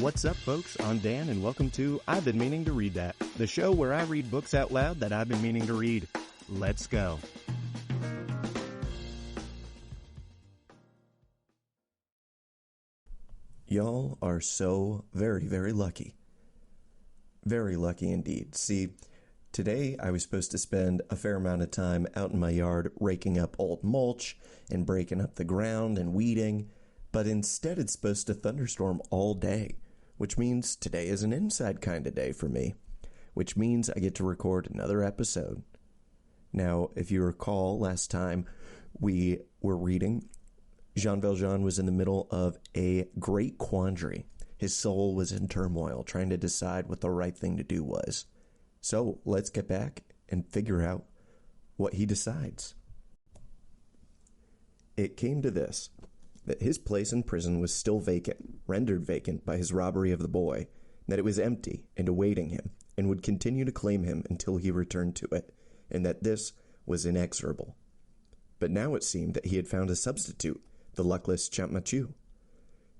What's up, folks? I'm Dan, and welcome to I've Been Meaning to Read That, the show where I read books out loud that I've been meaning to read. Let's go. Y'all are so very, very lucky. Very lucky indeed. See, today I was supposed to spend a fair amount of time out in my yard raking up old mulch and breaking up the ground and weeding, but instead it's supposed to thunderstorm all day, which means today is an inside kind of day for me, which means I get to record another episode. Now, if you recall, last time we were reading, Jean Valjean was in the middle of a great quandary. His soul was in turmoil, trying to decide what the right thing to do was. So let's get back and figure out what he decides. It came to this, that his place in prison was still vacant, rendered vacant by his robbery of the boy, that it was empty and awaiting him, and would continue to claim him until he returned to it, and that this was inexorable. But now it seemed that he had found a substitute, the luckless Champmathieu.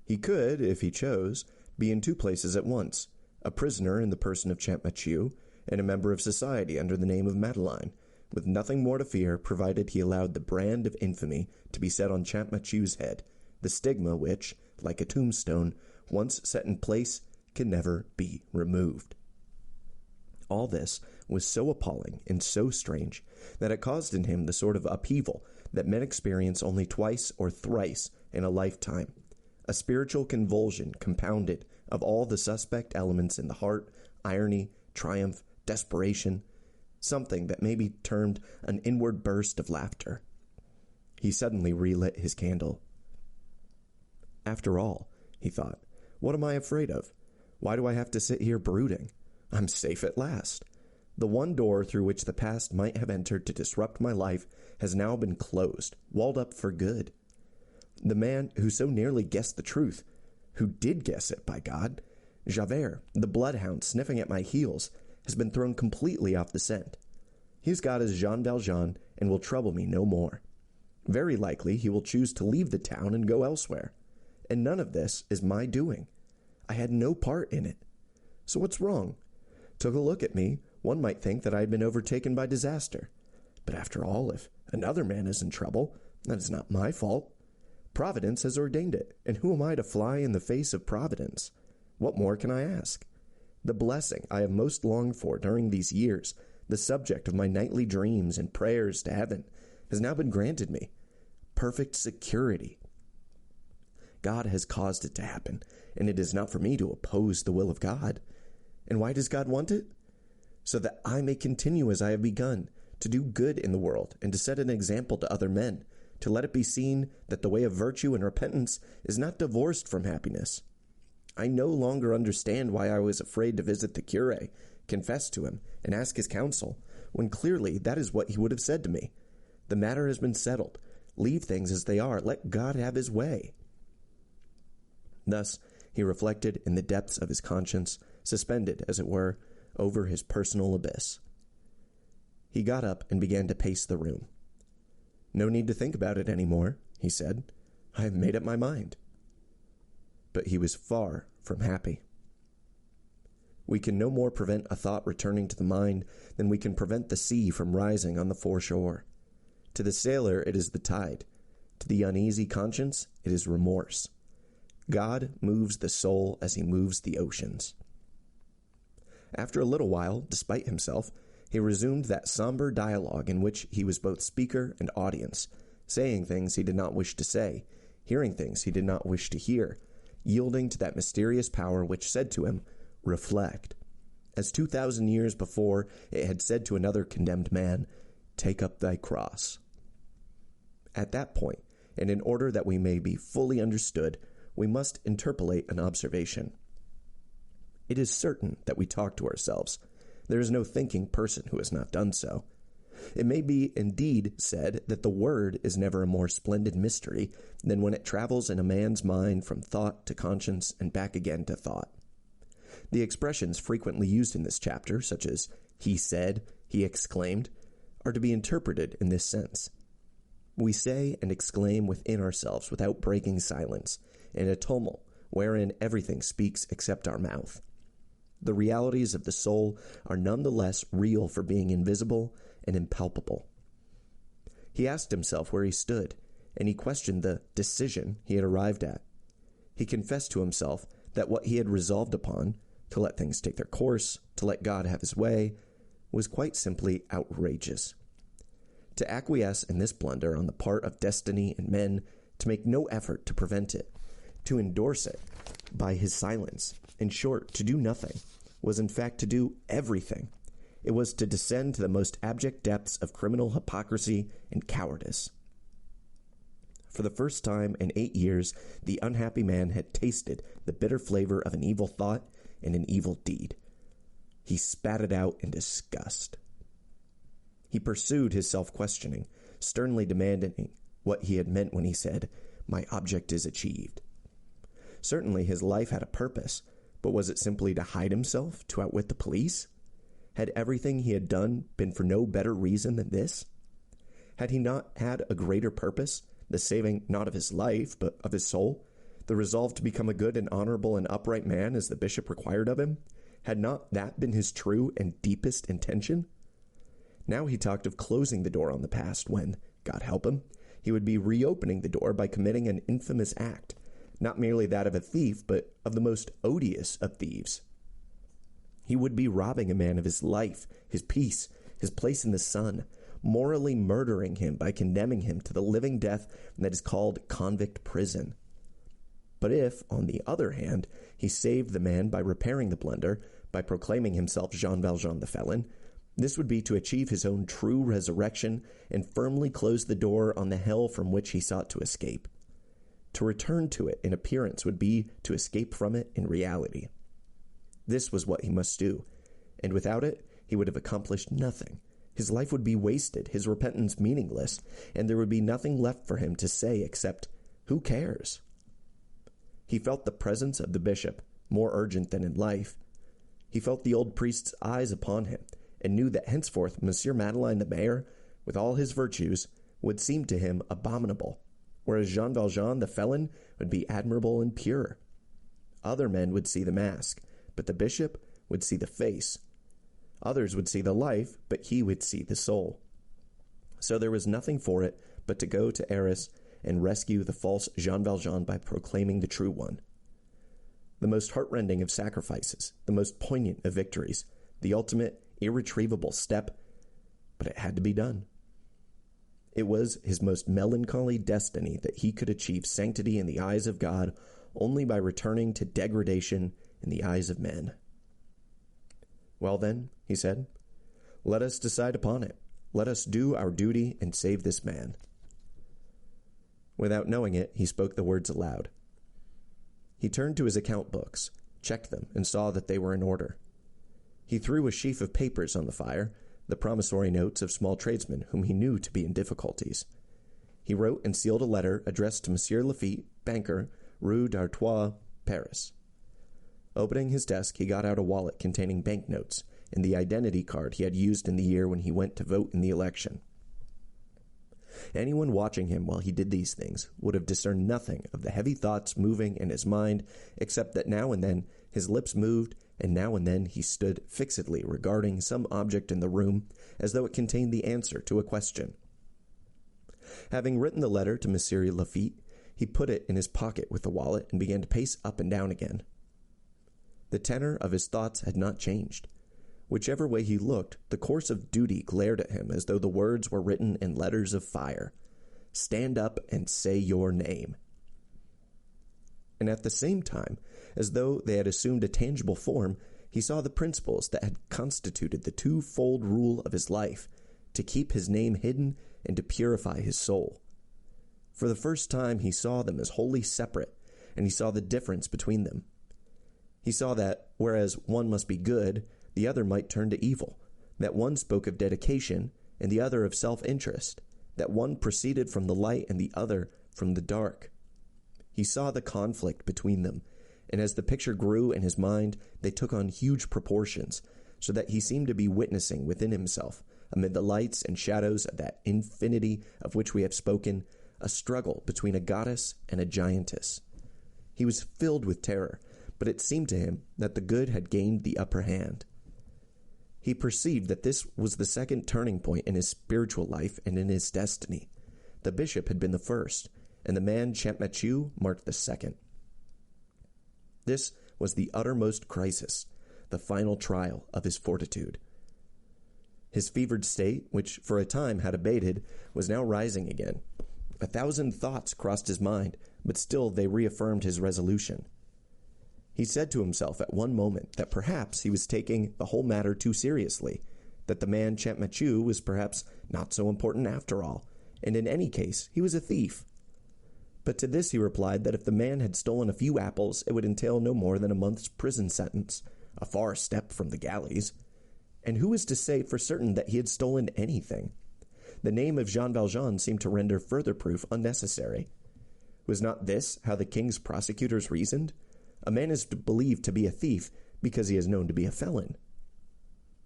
He could, if he chose, be in two places at once, a prisoner in the person of Champmathieu, and a member of society under the name of Madeleine, with nothing more to fear, provided he allowed the brand of infamy to be set on Champmathieu's head, the stigma which, like a tombstone, once set in place, can never be removed. All this was so appalling and so strange that it caused in him the sort of upheaval that men experience only twice or thrice in a lifetime, a spiritual convulsion compounded of all the suspect elements in the heart, irony, triumph, desperation, something that may be termed an inward burst of laughter. He suddenly relit his candle. After all, he thought, what am I afraid of? Why do I have to sit here brooding? I'm safe at last. The one door through which the past might have entered to disrupt my life has now been closed, walled up for good. The man who so nearly guessed the truth, who did guess it, by God, Javert, the bloodhound sniffing at my heels, has been thrown completely off the scent. He's got his Jean Valjean and will trouble me no more. Very likely he will choose to leave the town and go elsewhere. And none of this is my doing. I had no part in it. So what's wrong? Took a look at me, one might think that I had been overtaken by disaster. But after all, if another man is in trouble, that is not my fault. Providence has ordained it, and who am I to fly in the face of Providence? What more can I ask? The blessing I have most longed for during these years, the subject of my nightly dreams and prayers to heaven, has now been granted me. Perfect security. God has caused it to happen, and it is not for me to oppose the will of God. And why does God want it? So that I may continue as I have begun, to do good in the world, and to set an example to other men, to let it be seen that the way of virtue and repentance is not divorced from happiness. I no longer understand why I was afraid to visit the curé, confess to him, and ask his counsel, when clearly that is what he would have said to me. The matter has been settled. Leave things as they are. Let God have his way. Thus, he reflected in the depths of his conscience, suspended, as it were, over his personal abyss. He got up and began to pace the room. No need to think about it any more, he said. I have made up my mind. But he was far from happy. We can no more prevent a thought returning to the mind than we can prevent the sea from rising on the foreshore. To the sailor it is the tide. To the uneasy conscience it is remorse. God moves the soul as he moves the oceans. After a little while, despite himself, he resumed that somber dialogue in which he was both speaker and audience, saying things he did not wish to say, hearing things he did not wish to hear, yielding to that mysterious power which said to him, reflect, as 2,000 years before it had said to another condemned man, take up thy cross. At that point, and in order that we may be fully understood, we must interpolate an observation. It is certain that we talk to ourselves. There is no thinking person who has not done so. It may be indeed said that the word is never a more splendid mystery than when it travels in a man's mind from thought to conscience and back again to thought. The expressions frequently used in this chapter, such as he said, he exclaimed, are to be interpreted in this sense. We say and exclaim within ourselves without breaking silence, in a tumult wherein everything speaks except our mouth. The realities of the soul are nonetheless real for being invisible and impalpable. He asked himself where he stood, and he questioned the decision he had arrived at. He confessed to himself that what he had resolved upon, to let things take their course, to let God have his way, was quite simply outrageous. To acquiesce in this blunder on the part of destiny and men, to make no effort to prevent it, to endorse it by his silence, in short, to do nothing, was in fact to do everything. It was to descend to the most abject depths of criminal hypocrisy and cowardice. For the first time in 8 years, the unhappy man had tasted the bitter flavor of an evil thought and an evil deed. He spat it out in disgust. He pursued his self-questioning, sternly demanding what he had meant when he said, "My object is achieved." Certainly his life had a purpose, but was it simply to hide himself, to outwit the police? Had everything he had done been for no better reason than this? Had he not had a greater purpose, the saving not of his life, but of his soul, the resolve to become a good and honorable and upright man as the bishop required of him? Had not that been his true and deepest intention? Now he talked of closing the door on the past when, God help him, he would be reopening the door by committing an infamous act, not merely that of a thief, but of the most odious of thieves. He would be robbing a man of his life, his peace, his place in the sun, morally murdering him by condemning him to the living death that is called convict prison. But if, on the other hand, he saved the man by repairing the blunder, by proclaiming himself Jean Valjean the felon, this would be to achieve his own true resurrection and firmly close the door on the hell from which he sought to escape. To return to it in appearance would be to escape from it in reality. This was what he must do, and without it he would have accomplished nothing. His life would be wasted, his repentance meaningless, and there would be nothing left for him to say except, "Who cares?" He felt the presence of the bishop, more urgent than in life. He felt the old priest's eyes upon him, and knew that henceforth Monsieur Madeleine the mayor, with all his virtues, would seem to him abominable, whereas Jean Valjean the felon would be admirable and pure. Other men would see the mask, but the bishop would see the face. Others would see the life, but he would see the soul. So there was nothing for it but to go to Arras and rescue the false Jean Valjean by proclaiming the true one. The most heartrending of sacrifices, the most poignant of victories, the ultimate, irretrievable step, but it had to be done. It was his most melancholy destiny that he could achieve sanctity in the eyes of God only by returning to degradation in the eyes of men. "Well then," he said, "let us decide upon it. Let us do our duty and save this man." Without knowing it, he spoke the words aloud. He turned to his account books, checked them, and saw that they were in order. He threw a sheaf of papers on the fire, the promissory notes of small tradesmen whom he knew to be in difficulties. He wrote and sealed a letter addressed to Monsieur Lafitte, banker, Rue d'Artois, Paris. Opening his desk, he got out a wallet containing banknotes and the identity card he had used in the year when he went to vote in the election. Anyone watching him while he did these things would have discerned nothing of the heavy thoughts moving in his mind, except that now and then his lips moved, and now and then he stood fixedly regarding some object in the room as though it contained the answer to a question. Having written the letter to Monsieur Lafitte, he put it in his pocket with the wallet and began to pace up and down again. The tenor of his thoughts had not changed. Whichever way he looked, the course of duty glared at him as though the words were written in letters of fire. "Stand up and say your name." And at the same time, as though they had assumed a tangible form, he saw the principles that had constituted the twofold rule of his life, to keep his name hidden and to purify his soul. For the first time he saw them as wholly separate, and he saw the difference between them. He saw that, whereas one must be good, the other might turn to evil, that one spoke of dedication and the other of self-interest, that one proceeded from the light and the other from the dark. He saw the conflict between them, and as the picture grew in his mind, they took on huge proportions, so that he seemed to be witnessing within himself, amid the lights and shadows of that infinity of which we have spoken, a struggle between a goddess and a giantess. He was filled with terror, but it seemed to him that the good had gained the upper hand. He perceived that this was the second turning point in his spiritual life and in his destiny. The bishop had been the first, and the man Champmathieu marked the second. This was the uttermost crisis, the final trial of his fortitude. His fevered state, which for a time had abated, was now rising again. 1,000 thoughts crossed his mind, but still they reaffirmed his resolution. He said to himself at one moment that perhaps he was taking the whole matter too seriously, that the man Champmathieu was perhaps not so important after all, and in any case he was a thief. But to this he replied that if the man had stolen a few apples, it would entail no more than a month's prison sentence, a far step from the galleys. And who was to say for certain that he had stolen anything? The name of Jean Valjean seemed to render further proof unnecessary. Was not this how the king's prosecutors reasoned? A man is believed to be a thief because he is known to be a felon.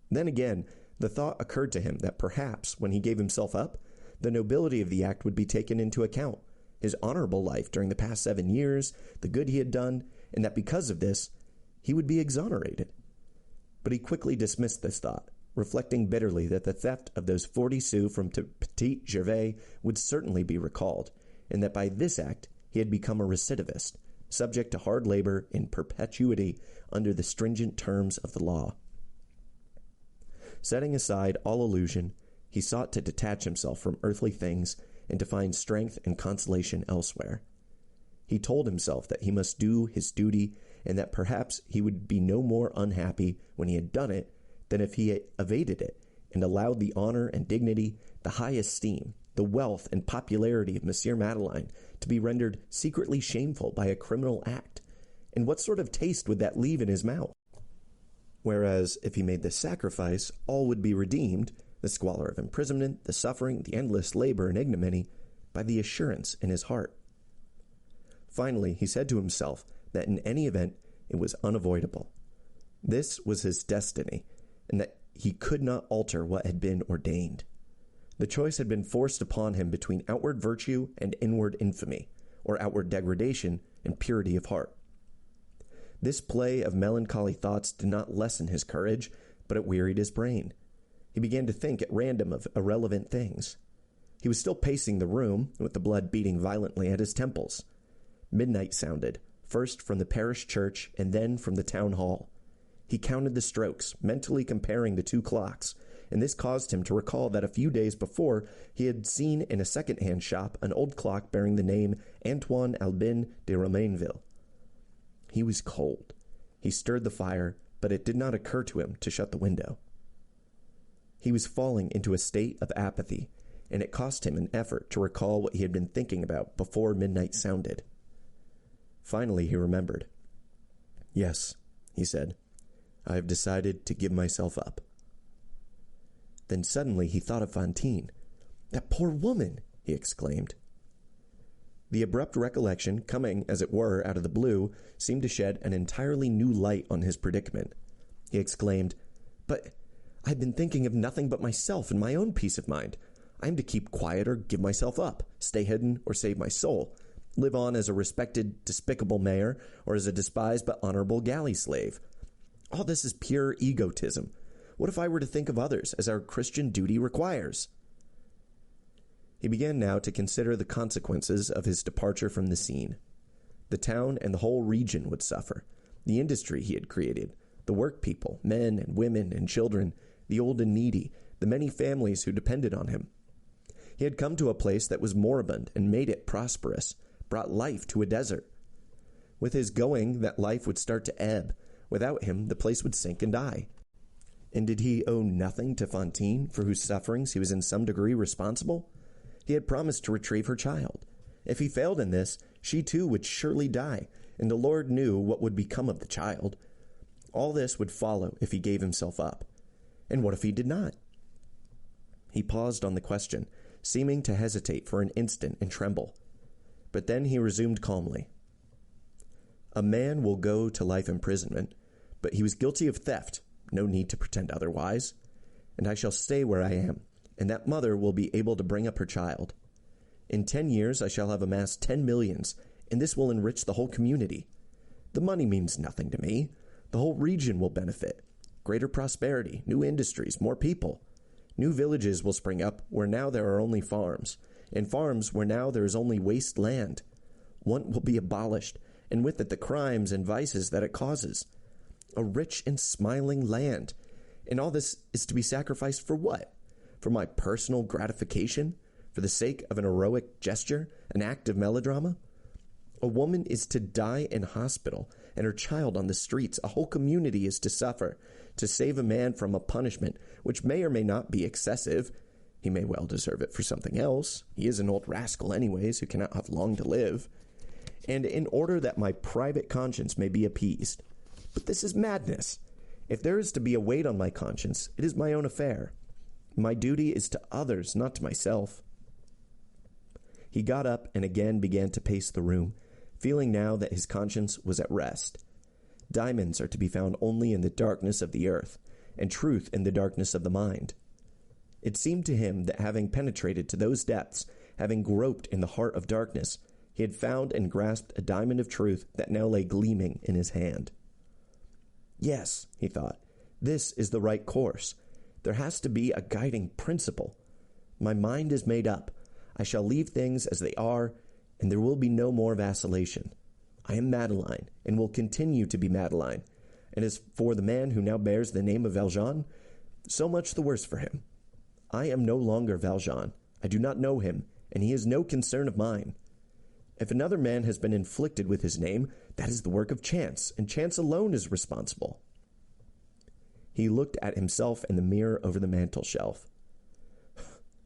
Then again, the thought occurred to him that perhaps, when he gave himself up, the nobility of the act would be taken into account, his honorable life during the past 7 years, the good he had done, and that because of this, he would be exonerated. But he quickly dismissed this thought, reflecting bitterly that the theft of those 40 sous from Petit Gervais would certainly be recalled, and that by this act he had become a recidivist, subject to hard labor in perpetuity under the stringent terms of the law. Setting aside all illusion, he sought to detach himself from earthly things and to find strength and consolation elsewhere. He told himself that he must do his duty and that perhaps he would be no more unhappy when he had done it than if he had evaded it and allowed the honor and dignity, the high esteem, the wealth and popularity of Monsieur Madeleine to be rendered secretly shameful by a criminal act. And what sort of taste would that leave in his mouth? Whereas, if he made this sacrifice, all would be redeemed, the squalor of imprisonment, the suffering, the endless labor and ignominy, by the assurance in his heart. Finally, he said to himself that in any event it was unavoidable. This was his destiny, and that he could not alter what had been ordained. The choice had been forced upon him between outward virtue and inward infamy, or outward degradation and purity of heart. This play of melancholy thoughts did not lessen his courage, but it wearied his brain. He began to think at random of irrelevant things. He was still pacing the room, with the blood beating violently at his temples. Midnight sounded, first from the parish church and then from the town hall. He counted the strokes, mentally comparing the 2 clocks, and this caused him to recall that a few days before he had seen in a second-hand shop an old clock bearing the name Antoine Albin de Romainville. He was cold. He stirred the fire, but it did not occur to him to shut the window. He was falling into a state of apathy, and it cost him an effort to recall what he had been thinking about before midnight sounded. Finally, he remembered. "Yes," he said, "I have decided to give myself up." Then suddenly he thought of Fantine. "That poor woman!" he exclaimed. The abrupt recollection, coming, as it were, out of the blue, seemed to shed an entirely new light on his predicament. He exclaimed, "But I have been thinking of nothing but myself and my own peace of mind. I am to keep quiet or give myself up, stay hidden or save my soul, live on as a respected, despicable mayor, or as a despised but honorable galley slave. All this is pure egotism. What if I were to think of others as our Christian duty requires?" He began now to consider the consequences of his departure from the scene. The town and the whole region would suffer. The industry he had created, the work people, men and women and children, the old and needy, the many families who depended on him. He had come to a place that was moribund and made it prosperous, brought life to a desert. With his going, that life would start to ebb. Without him, the place would sink and die. And did he owe nothing to Fantine, for whose sufferings he was in some degree responsible? He had promised to retrieve her child. If he failed in this, she too would surely die, and the Lord knew what would become of the child. All this would follow if he gave himself up. And what if he did not? He paused on the question, seeming to hesitate for an instant and tremble. But then he resumed calmly. "A man will go to life imprisonment, but he was guilty of theft, no need to pretend otherwise, and I shall stay where I am, and that mother will be able to bring up her child. In 10 years I shall have amassed 10 millions, and this will enrich the whole community. The money means nothing to me. The whole region will benefit. Greater prosperity, new industries, more people. New villages will spring up where now there are only farms, and farms where now there is only waste land. Want will be abolished, and with it the crimes and vices that it causes. A rich and smiling land. And all this is to be sacrificed for what? For my personal gratification? For the sake of an heroic gesture? An act of melodrama? A woman is to die in hospital, and her child on the streets. A whole community is to suffer, to save a man from a punishment which may or may not be excessive. He may well deserve it for something else. He is an old rascal anyways, who cannot have long to live. And in order that my private conscience may be appeased. But this is madness. If there is to be a weight on my conscience, it is my own affair. My duty is to others, not to myself. He got up and again began to pace the room, feeling now that his conscience was at rest. Diamonds are to be found only in the darkness of the earth, and truth in the darkness of the mind. It seemed to him that having penetrated to those depths, having groped in the heart of darkness, he had found and grasped a diamond of truth that now lay gleaming in his hand. Yes, he thought, this is the right course. There has to be a guiding principle. My mind is made up. I shall leave things as they are, and there will be no more vacillation. I am Madeline, and will continue to be Madeline. And as for the man who now bears the name of Valjean, so much the worse for him. I am no longer Valjean. I do not know him, and he is no concern of mine. If another man has been inflicted with his name, that is the work of chance, and chance alone is responsible. He looked at himself in the mirror over the mantel-shelf.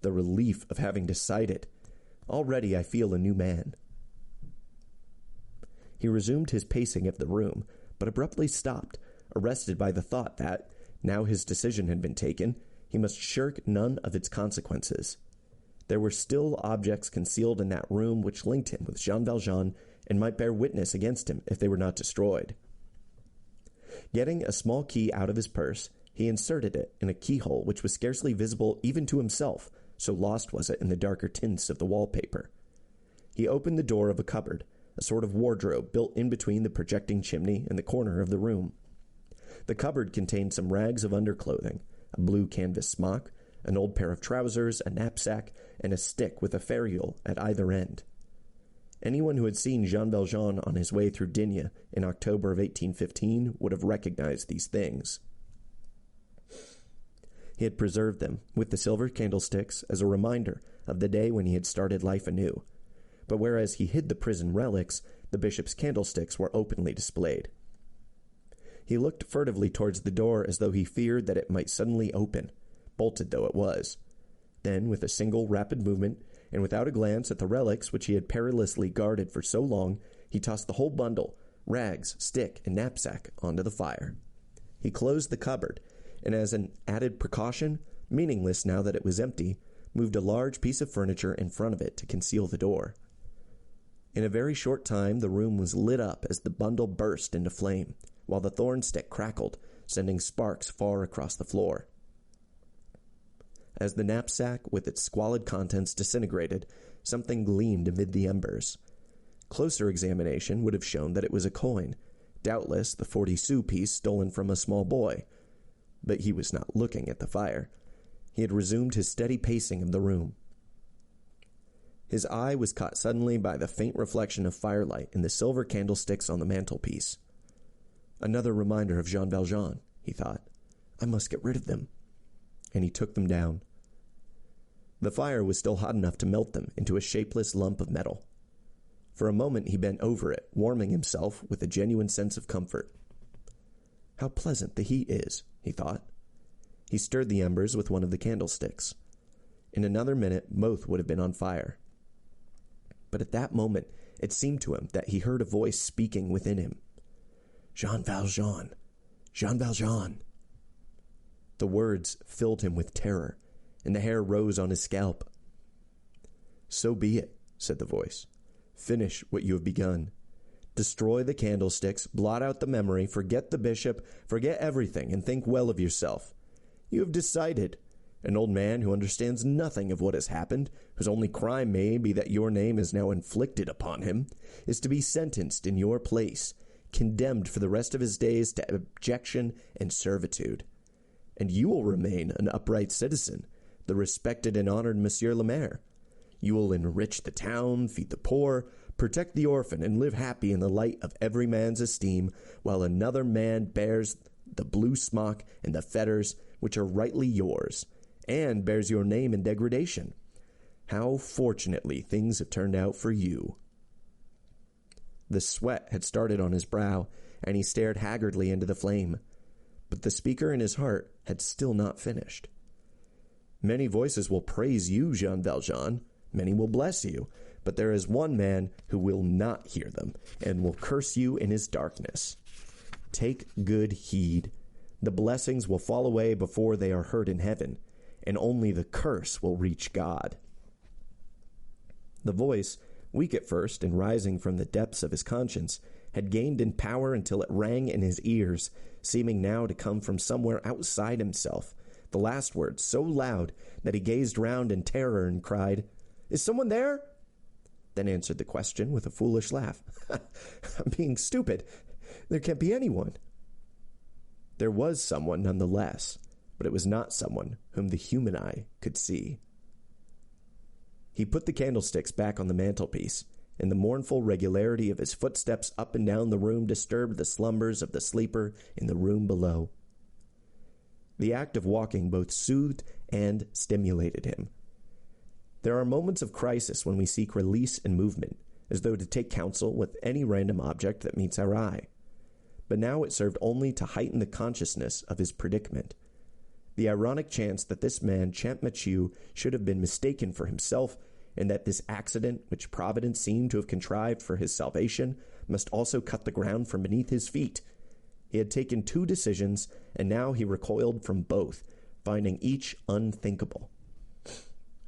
The relief of having decided. Already I feel a new man. He resumed his pacing of the room, but abruptly stopped, arrested by the thought that, now his decision had been taken, he must shirk none of its consequences. There were still objects concealed in that room which linked him with Jean Valjean and might bear witness against him if they were not destroyed. Getting a small key out of his purse, he inserted it in a keyhole which was scarcely visible even to himself, so lost was it in the darker tints of the wallpaper. He opened the door of a cupboard, a sort of wardrobe built in between the projecting chimney and the corner of the room. The cupboard contained some rags of underclothing, a blue canvas smock, an old pair of trousers, a knapsack, and a stick with a ferrule at either end. Anyone who had seen Jean Valjean on his way through D in October of 1815 would have recognized these things. He had preserved them, with the silver candlesticks, as a reminder of the day when he had started life anew. But whereas he hid the prison relics, the bishop's candlesticks were openly displayed. He looked furtively towards the door as though he feared that it might suddenly open, bolted though it was. Then, with a single rapid movement, and without a glance at the relics which he had perilously guarded for so long, he tossed the whole bundle, rags, stick, and knapsack, onto the fire. He closed the cupboard, and as an added precaution, meaningless now that it was empty, moved a large piece of furniture in front of it to conceal the door. In a very short time the room was lit up as the bundle burst into flame, while the thorn stick crackled, sending sparks far across the floor. As the knapsack with its squalid contents disintegrated, something gleamed amid the embers. Closer examination would have shown that it was a coin, doubtless the 40-sou piece stolen from a small boy. But he was not looking at the fire. He had resumed his steady pacing of the room. His eye was caught suddenly by the faint reflection of firelight in the silver candlesticks on the mantelpiece. Another reminder of Jean Valjean, he thought. I must get rid of them. And he took them down. The fire was still hot enough to melt them into a shapeless lump of metal. For a moment he bent over it, warming himself with a genuine sense of comfort. How pleasant the heat is, he thought. He stirred the embers with one of the candlesticks. In another minute both would have been on fire. But at that moment it seemed to him that he heard a voice speaking within him. Jean Valjean! Jean Valjean! The words filled him with terror, and the hair rose on his scalp. So be it, said the voice. Finish what you have begun. Destroy the candlesticks, blot out the memory, forget the bishop, forget everything, and think well of yourself. You have decided. An old man who understands nothing of what has happened, whose only crime may be that your name is now inflicted upon him, is to be sentenced in your place, condemned for the rest of his days to abjection and servitude. And you will remain an upright citizen, the respected and honored Monsieur le Maire. You will enrich the town, feed the poor, protect the orphan, and live happy in the light of every man's esteem, while another man bears the blue smock and the fetters which are rightly yours, and bears your name in degradation. How fortunately things have turned out for you." The sweat had started on his brow, and he stared haggardly into the flame. But the speaker in his heart had still not finished. "Many voices will praise you, Jean Valjean. Many will bless you. But there is one man who will not hear them, and will curse you in his darkness. Take good heed. The blessings will fall away before they are heard in heaven, and only the curse will reach God." The voice, weak at first and rising from the depths of his conscience, had gained in power until it rang in his ears, seeming now to come from somewhere outside himself, the last words so loud that he gazed round in terror and cried, "Is someone there?" Then answered the question with a foolish laugh. "I'm being stupid. There can't be anyone." There was someone nonetheless, but it was not someone whom the human eye could see. He put the candlesticks back on the mantelpiece, and the mournful regularity of his footsteps up and down the room disturbed the slumbers of the sleeper in the room below. The act of walking both soothed and stimulated him. There are moments of crisis when we seek release and movement, as though to take counsel with any random object that meets our eye. But now it served only to heighten the consciousness of his predicament. The ironic chance that this man Champmathieu should have been mistaken for himself, and that this accident, which Providence seemed to have contrived for his salvation, must also cut the ground from beneath his feet. He had taken two decisions, and now he recoiled from both, finding each unthinkable.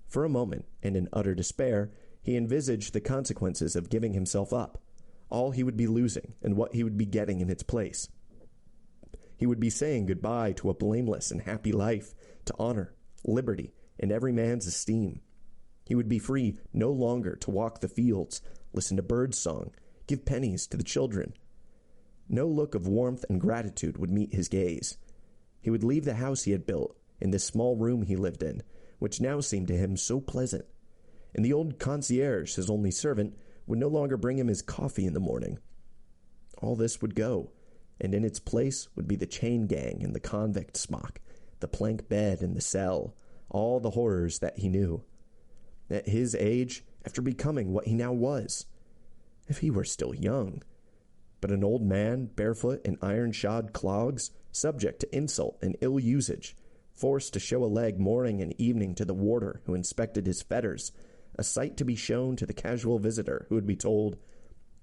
For a moment, and in utter despair, he envisaged the consequences of giving himself up, all he would be losing, and what he would be getting in its place. He would be saying goodbye to a blameless and happy life, to honor, liberty, and every man's esteem. He would be free no longer to walk the fields, listen to bird song, give pennies to the children. No look of warmth and gratitude would meet his gaze. He would leave the house he had built, in this small room he lived in, which now seemed to him so pleasant. And the old concierge, his only servant, would no longer bring him his coffee in the morning. All this would go, and in its place would be the chain gang and the convict smock, the plank bed and the cell, all the horrors that he knew. At his age, after becoming what he now was, if he were still young, but an old man, barefoot in iron-shod clogs, subject to insult and ill usage, forced to show a leg morning and evening to the warder who inspected his fetters, a sight to be shown to the casual visitor who would be told,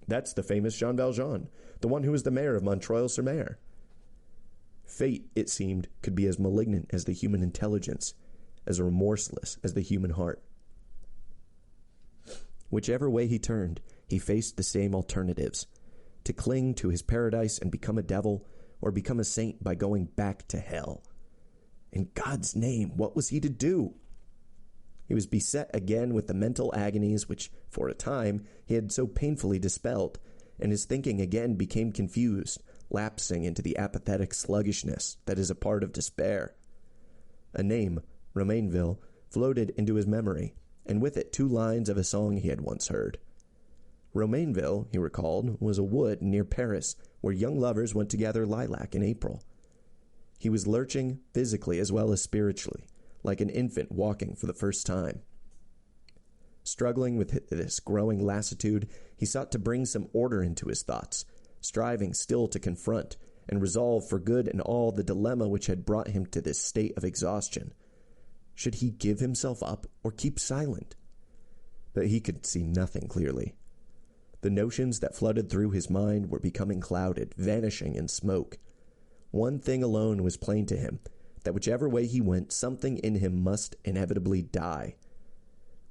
"That's the famous Jean Valjean, the one who was the mayor of Montreuil-sur-Mer." Fate, it seemed, could be as malignant as the human intelligence, as remorseless as the human heart. Whichever way he turned, he faced the same alternatives: to cling to his paradise and become a devil, or become a saint by going back to hell. In God's name, what was he to do? He was beset again with the mental agonies which, for a time, he had so painfully dispelled, and his thinking again became confused, lapsing into the apathetic sluggishness that is a part of despair. A name, Romainville, floated into his memory, and with it 2 lines of a song he had once heard. Romainville, he recalled, was a wood near Paris where young lovers went to gather lilac in April. He was lurching physically as well as spiritually, like an infant walking for the first time. Struggling with this growing lassitude, he sought to bring some order into his thoughts, striving still to confront and resolve for good and all the dilemma which had brought him to this state of exhaustion. Should he give himself up or keep silent? But he could see nothing clearly. The notions that flooded through his mind were becoming clouded, vanishing in smoke. One thing alone was plain to him, that whichever way he went, something in him must inevitably die.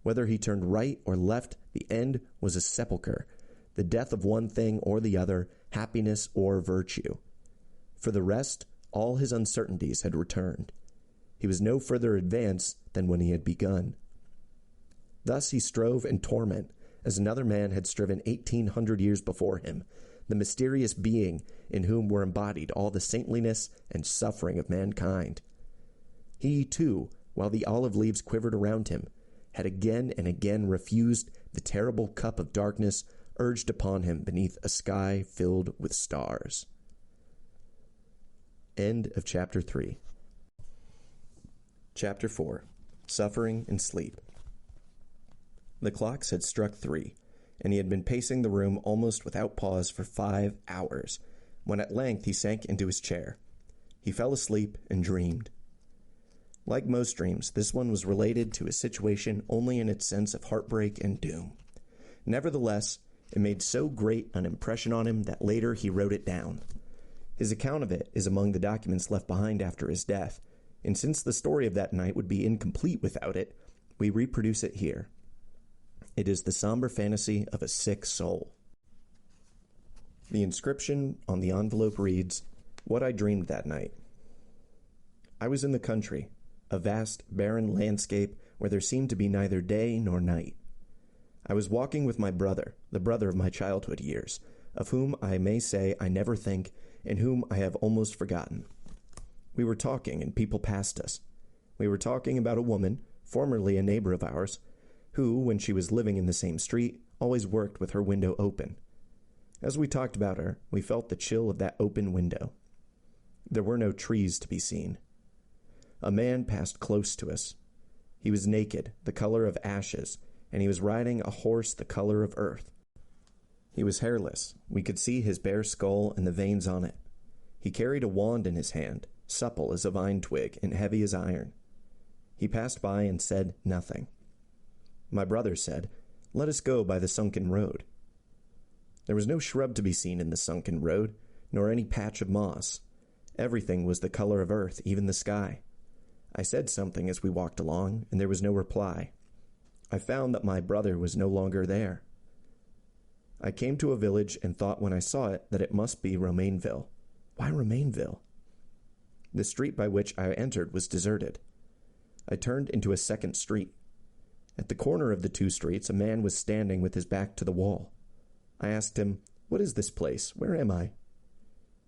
Whether he turned right or left, the end was a sepulchre, the death of one thing or the other, happiness or virtue. For the rest, all his uncertainties had returned. He was no further advanced than when he had begun. Thus he strove in torment, as another man had striven 1,800 years before him, the mysterious being in whom were embodied all the saintliness and suffering of mankind. He, too, while the olive leaves quivered around him, had again and again refused the terrible cup of darkness urged upon him beneath a sky filled with stars. End of Chapter 3. Chapter 4. Suffering and Sleep. The clocks had struck 3, and he had been pacing the room almost without pause for 5 hours, when at length he sank into his chair. He fell asleep and dreamed. Like most dreams, this one was related to a situation only in its sense of heartbreak and doom. Nevertheless, it made so great an impression on him that later he wrote it down. His account of it is among the documents left behind after his death, and since the story of that night would be incomplete without it, we reproduce it here. It is the somber fantasy of a sick soul. The inscription on the envelope reads, "What I dreamed that night." I was in the country, a vast, barren landscape where there seemed to be neither day nor night. I was walking with my brother, the brother of my childhood years, of whom I may say I never think, and whom I have almost forgotten. We were talking, and people passed us. We were talking about a woman, formerly a neighbor of ours, who, when she was living in the same street, always worked with her window open. As we talked about her, we felt the chill of that open window. There were no trees to be seen. A man passed close to us. He was naked, the color of ashes, and he was riding a horse the color of earth. He was hairless. We could see his bare skull and the veins on it. He carried a wand in his hand, supple as a vine twig and heavy as iron. He passed by and said nothing. My brother said, "Let us go by the sunken road." There was no shrub to be seen in the sunken road, nor any patch of moss. Everything was the color of earth, even the sky. I said something as we walked along, and there was no reply. I found that my brother was no longer there. I came to a village and thought when I saw it that it must be Romainville. Why Romainville? The street by which I entered was deserted. I turned into a second street. At the corner of the two streets, a man was standing with his back to the wall. I asked him, "What is this place? Where am I?"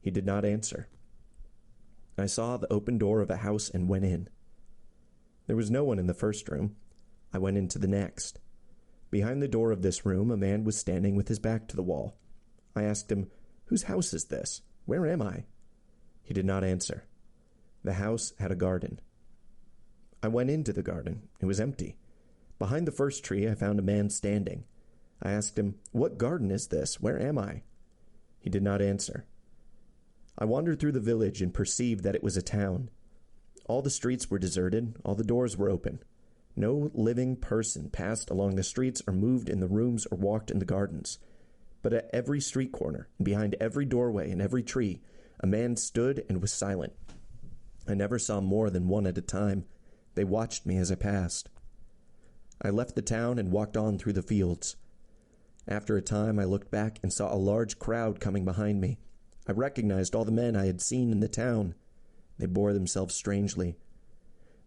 He did not answer. I saw the open door of a house and went in. There was no one in the first room. I went into the next. Behind the door of this room, a man was standing with his back to the wall. I asked him, "Whose house is this? Where am I?" He did not answer. The house had a garden. I went into the garden. It was empty. Behind the first tree, I found a man standing. I asked him, "What garden is this? Where am I?" He did not answer. I wandered through the village and perceived that it was a town. All the streets were deserted, all the doors were open. No living person passed along the streets or moved in the rooms or walked in the gardens. But at every street corner, and behind every doorway and every tree, a man stood and was silent. I never saw more than one at a time. They watched me as I passed. I left the town and walked on through the fields. After a time, I looked back and saw a large crowd coming behind me. I recognized all the men I had seen in the town. They bore themselves strangely.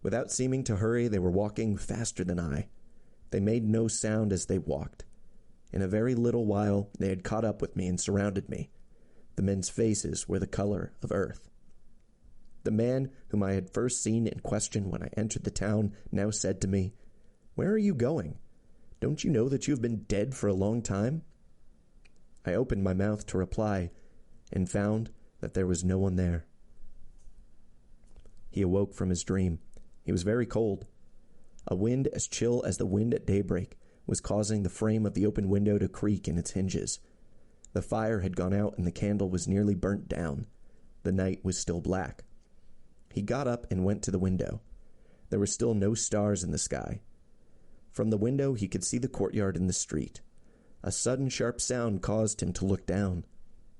Without seeming to hurry, they were walking faster than I. They made no sound as they walked. In a very little while, they had caught up with me and surrounded me. The men's faces were the color of earth. The man whom I had first seen in question when I entered the town now said to me, "Where are you going? Don't you know that you have been dead for a long time?" I opened my mouth to reply, and found that there was no one there. He awoke from his dream. He was very cold. A wind as chill as the wind at daybreak was causing the frame of the open window to creak in its hinges. The fire had gone out and the candle was nearly burnt down. The night was still black. He got up and went to the window. There were still no stars in the sky. From the window he could see the courtyard and the street. A sudden sharp sound caused him to look down.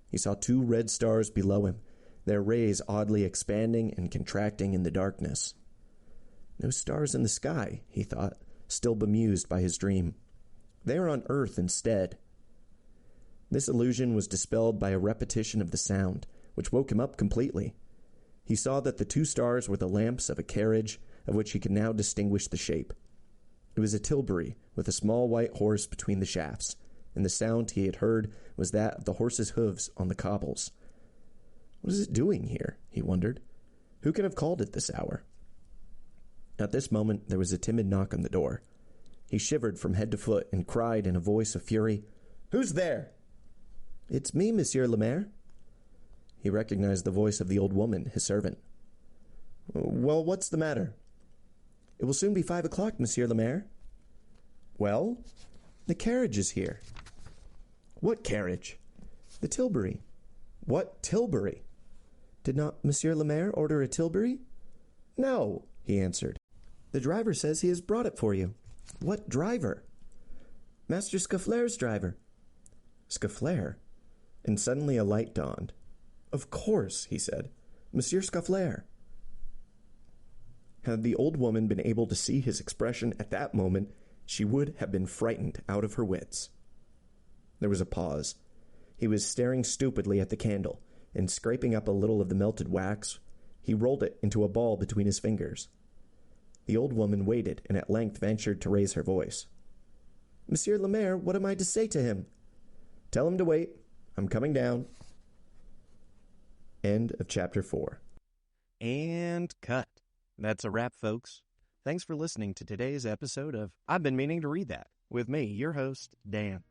He saw 2 red stars below him, their rays oddly expanding and contracting in the darkness. No stars in the sky, he thought, still bemused by his dream. They are on earth instead. This illusion was dispelled by a repetition of the sound, which woke him up completely. He saw that the 2 stars were the lamps of a carriage of which he could now distinguish the shape. It was a tilbury with a small white horse between the shafts, and the sound he had heard was that of the horse's hooves on the cobbles. What is it doing here? He wondered. Who can have called at this hour? At this moment there was a timid knock on the door. He shivered from head to foot and cried in a voice of fury, "Who's there?" "It's me, Monsieur le Maire." He recognized the voice of the old woman, his servant. "Well, what's the matter?" "It will soon be 5 o'clock, Monsieur le Maire." "Well?" "The carriage is here." "What carriage?" "The tilbury." "What tilbury?" "Did not Monsieur le Maire order a tilbury?" "No," he answered. "The driver says he has brought it for you." "What driver?" "Master Scaufflaire's driver." Scaufflaire? And suddenly a light dawned. "Of course," he said. "Monsieur Scaufflaire." Had the old woman been able to see his expression at that moment, she would have been frightened out of her wits. There was a pause. He was staring stupidly at the candle, and scraping up a little of the melted wax, he rolled it into a ball between his fingers. The old woman waited, and at length ventured to raise her voice. "Monsieur le Maire, what am I to say to him?" "Tell him to wait. I'm coming down." End of chapter 4. And cut. That's a wrap, folks. Thanks for listening to today's episode of I've Been Meaning to Read That, with me, your host, Dan.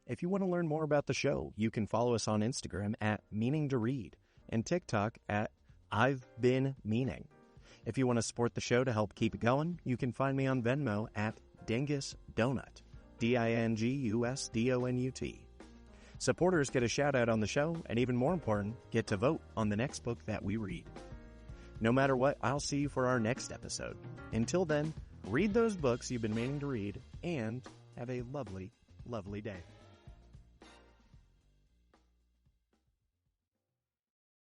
If you want to learn more about the show, you can follow us on Instagram at Meaning to Read and TikTok at I've Been Meaning. If you want to support the show to help keep it going, you can find me on Venmo at Dingus Donut, DINGUSDONUT. Supporters get a shout-out on the show, and even more important, get to vote on the next book that we read. No matter what, I'll see you for our next episode. Until then, read those books you've been meaning to read, and have a lovely, lovely day.